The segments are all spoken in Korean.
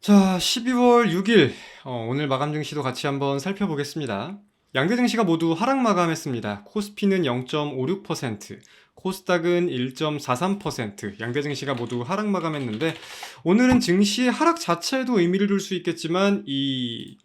자, 12월 6일, 오늘 마감 증시도 같이 한번 살펴보겠습니다. 양대 증시가 모두 하락 마감했습니다. 코스피는 0.56%, 코스닥은 1.43%, 양대 증시가 모두 하락 마감했는데, 오늘은 증시의 하락 자체에도 의미를 둘 수 있겠지만, 이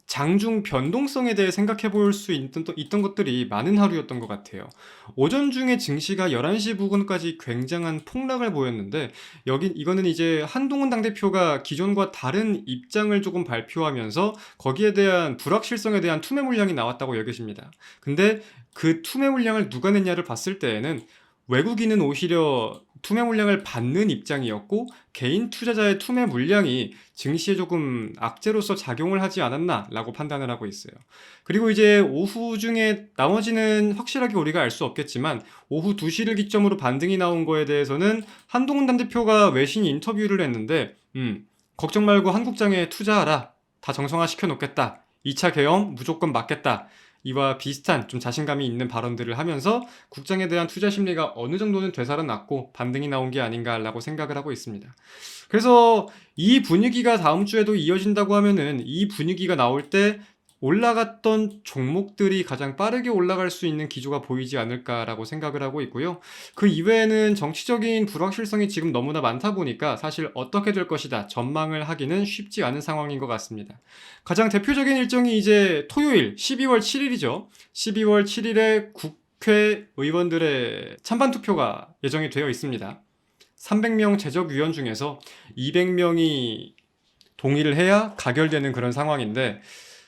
장중 변동성에 대해 생각해 볼 수 있던 것들이 많은 하루였던 것 같아요. 오전 중에 증시가 11시 부근까지 굉장한 폭락을 보였는데, 이거는 이제 한동훈 당대표가 기존과 다른 입장을 조금 발표하면서 거기에 대한 불확실성에 대한 투매 물량이 나왔다고 여겨집니다. 근데 그 투매 물량을 누가 냈냐를 봤을 때에는 외국인은 오히려 투매 물량을 받는 입장이었고 개인 투자자의 투매 물량이 증시에 조금 악재로서 작용을 하지 않았나라고 판단을 하고 있어요. 그리고 이제 오후 중에 나머지는 확실하게 우리가 알 수 없겠지만 오후 2시를 기점으로 반등이 나온 거에 대해서는 한동훈 당대표가 외신 인터뷰를 했는데 걱정 말고 한국장에 투자하라. 다 정상화 시켜놓겠다. 2차 계엄 무조건 막겠다. 이와 비슷한 좀 자신감이 있는 발언들을 하면서 국장에 대한 투자 심리가 어느 정도는 되살아났고 반등이 나온 게 아닌가라고 생각을 하고 있습니다. 그래서 이 분위기가 다음 주에도 이어진다고 하면은 이 분위기가 나올 때 올라갔던 종목들이 가장 빠르게 올라갈 수 있는 기조가 보이지 않을까라고 생각을 하고 있고요. 그 이외에는 정치적인 불확실성이 지금 너무나 많다 보니까 사실 어떻게 될 것이다 전망을 하기는 쉽지 않은 상황인 것 같습니다. 가장 대표적인 일정이 이제 토요일 12월 7일이죠. 12월 7일에 국회의원들의 찬반 투표가 예정이 되어 있습니다. 300명 제적위원 중에서 200명이 동의를 해야 가결되는 그런 상황인데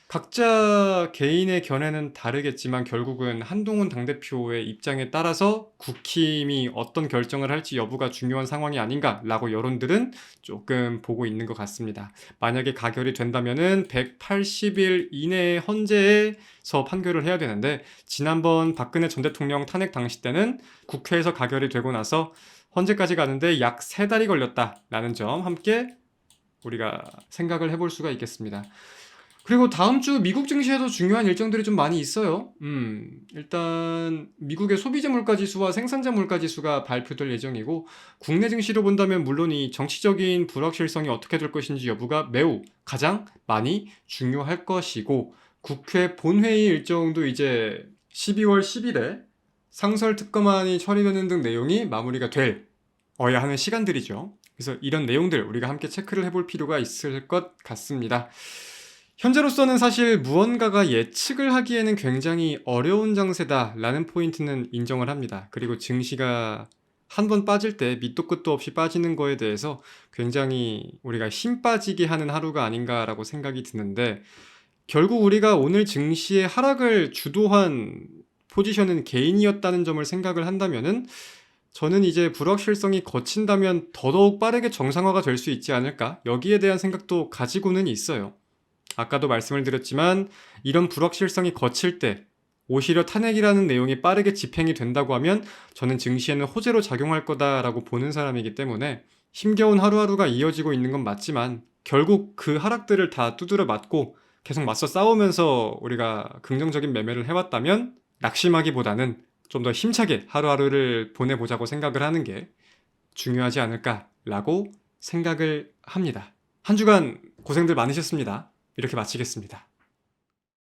각자 개인의 견해는 다르겠지만 결국은 한동훈 당대표의 입장에 따라서 국힘이 어떤 결정을 할지 여부가 중요한 상황이 아닌가라고 여론들은 조금 보고 있는 것 같습니다. 만약에 가결이 된다면은 180일 이내에 헌재에서 판결을 해야 되는데 지난번 박근혜 전 대통령 탄핵 당시 때는 국회에서 가결이 되고 나서 헌재까지 가는데 약 3달이 걸렸다라는 점 함께 우리가 생각을 해볼 수가 있겠습니다. 그리고 다음 주 미국 증시에도 중요한 일정들이 좀 많이 있어요. 일단 미국의 소비자 물가 지수와 생산자 물가 지수가 발표될 예정이고 국내 증시로 본다면 물론 이 정치적인 불확실성이 어떻게 될 것인지 여부가 매우 가장 많이 중요할 것이고 국회 본회의 일정도 이제 12월 10일에 상설 특검안이 처리되는 등 내용이 마무리가 어야 하는 시간들이죠. 그래서 이런 내용들 우리가 함께 체크를 해볼 필요가 있을 것 같습니다. 현재로서는 사실 무언가가 예측을 하기에는 굉장히 어려운 장세다라는 포인트는 인정을 합니다. 그리고 증시가 한 번 빠질 때 밑도 끝도 없이 빠지는 거에 대해서 굉장히 우리가 힘 빠지게 하는 하루가 아닌가라고 생각이 드는데 결국 우리가 오늘 증시의 하락을 주도한 포지션은 개인이었다는 점을 생각을 한다면은 저는 이제 불확실성이 거친다면 더더욱 빠르게 정상화가 될 수 있지 않을까? 여기에 대한 생각도 가지고는 있어요. 아까도 말씀을 드렸지만 이런 불확실성이 거칠 때 오히려 탄핵이라는 내용이 빠르게 집행이 된다고 하면 저는 증시에는 호재로 작용할 거다라고 보는 사람이기 때문에 힘겨운 하루하루가 이어지고 있는 건 맞지만 결국 그 하락들을 다 두드려 맞고 계속 맞서 싸우면서 우리가 긍정적인 매매를 해왔다면 낙심하기보다는 좀 더 힘차게 하루하루를 보내보자고 생각을 하는 게 중요하지 않을까라고 생각을 합니다. 한 주간 고생들 많으셨습니다. 이렇게 마치겠습니다.